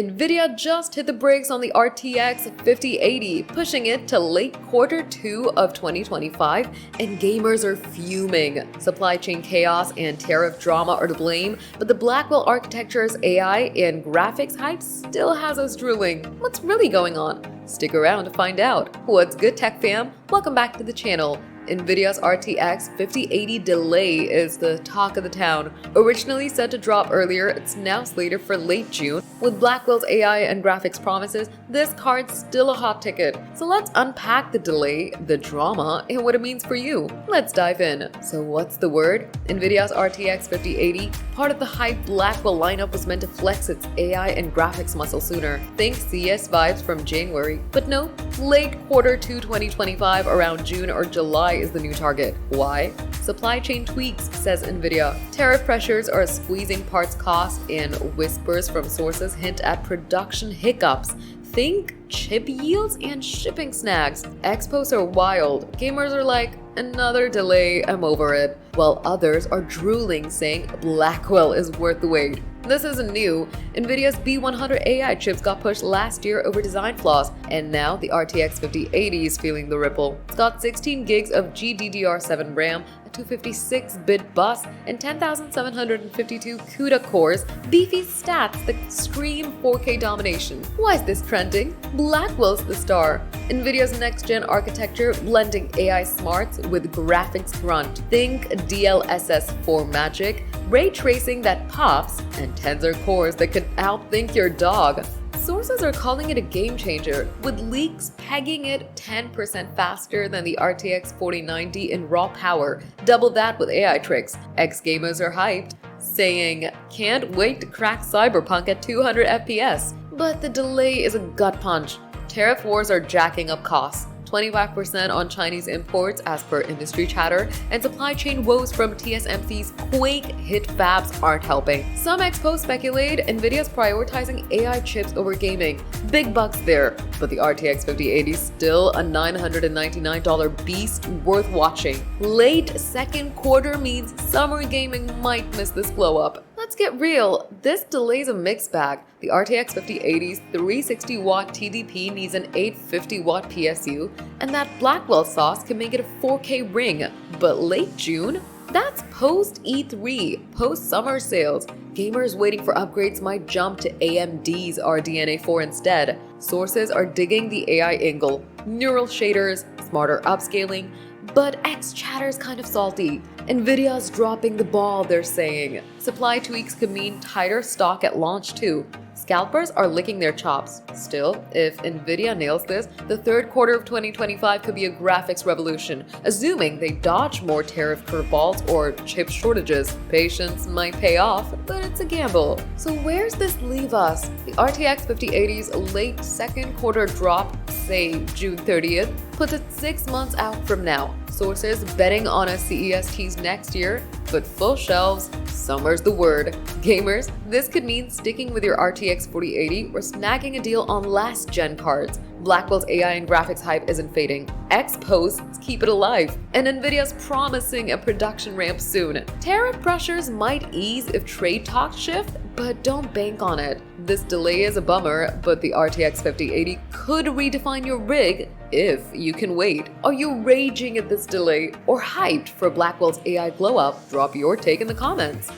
Nvidia just hit the brakes on the RTX 5080, pushing it to late Q2 of 2025, and gamers are fuming. Supply chain chaos and tariff drama are to blame, but the Blackwell architecture's AI and graphics hype still has us drooling. What's really going on? Stick around to find out. What's good, tech fam? Welcome back to the channel. Nvidia's RTX 5080 delay is the talk of the town. Originally set to drop earlier, it's now slated for late June. With Blackwell's AI and graphics promises, this card's still a hot ticket. So let's unpack the delay, the drama, and what it means for you. Let's dive in. So what's the word? Nvidia's RTX 5080, part of the hype Blackwell lineup, was meant to flex its AI and graphics muscle sooner. Think CS vibes from January. But no, late Q2 2025, around June or July is the new target. Why? Supply chain tweaks, says Nvidia. Tariff pressures are squeezing parts costs, and whispers from sources hint at production hiccups. Think chip yields and shipping snags. Expos are wild. Gamers are like, another delay, I'm over it. While others are drooling, saying Blackwell is worth the wait. This isn't new. Nvidia's B100 AI chips got pushed last year over design flaws, and now the RTX 5080 is feeling the ripple. It's got 16 gigs of GDDR7 RAM, a 256-bit bus, and 10,752 CUDA cores, beefy stats that scream 4K domination. Why is this trending? Blackwell's the star. Nvidia's next-gen architecture, blending AI smarts with graphics grunt. Think DLSS 4 magic, ray tracing that pops, and tensor cores that could outthink your dog. Sources are calling it a game changer, with leaks pegging it 10% faster than the RTX 4090 in raw power, double that with AI tricks. Ex-gamers are hyped, saying, can't wait to crack Cyberpunk at 200 FPS. But the delay is a gut punch. Tariff wars are jacking up costs. 25% on Chinese imports as per industry chatter, and supply chain woes from TSMC's Quake-hit fabs aren't helping. Some expos speculate Nvidia's prioritizing AI chips over gaming. Big bucks there, but the RTX 5080 is still a $999 beast worth watching. Late second quarter means summer gaming might miss this blow up. Let's get real, this delay's a mixed bag. The RTX 5080's 360-watt TDP needs an 850-watt PSU, and that Blackwell sauce can make it a 4K ring. But late June? That's post-E3, post-summer sales. Gamers waiting for upgrades might jump to AMD's RDNA 4 instead. Sources are digging the AI angle. Neural shaders, smarter upscaling, but X-chatter's kind of salty. Nvidia's dropping the ball, they're saying. Supply tweaks could mean tighter stock at launch too. Scalpers are licking their chops. Still, if Nvidia nails this, the third quarter of 2025 could be a graphics revolution, assuming they dodge more tariff curveballs or chip shortages. Patience might pay off, but it's a gamble. So where's this leave us? The RTX 5080's late second quarter drop, say June 30th, puts it 6 months out from now. Sources betting on a CES next year, but full shelves, summer's the word. Gamers, this could mean sticking with your RTX 4080 or snagging a deal on last-gen cards. Blackwell's AI and graphics hype isn't fading. X-posts keep it alive, and Nvidia's promising a production ramp soon. Tariff pressures might ease if trade talks shift, but don't bank on it. This delay is a bummer, but the RTX 5080 could redefine your rig if you can wait. Are you raging at this delay or hyped for Blackwell's AI blow-up? Drop your take in the comments.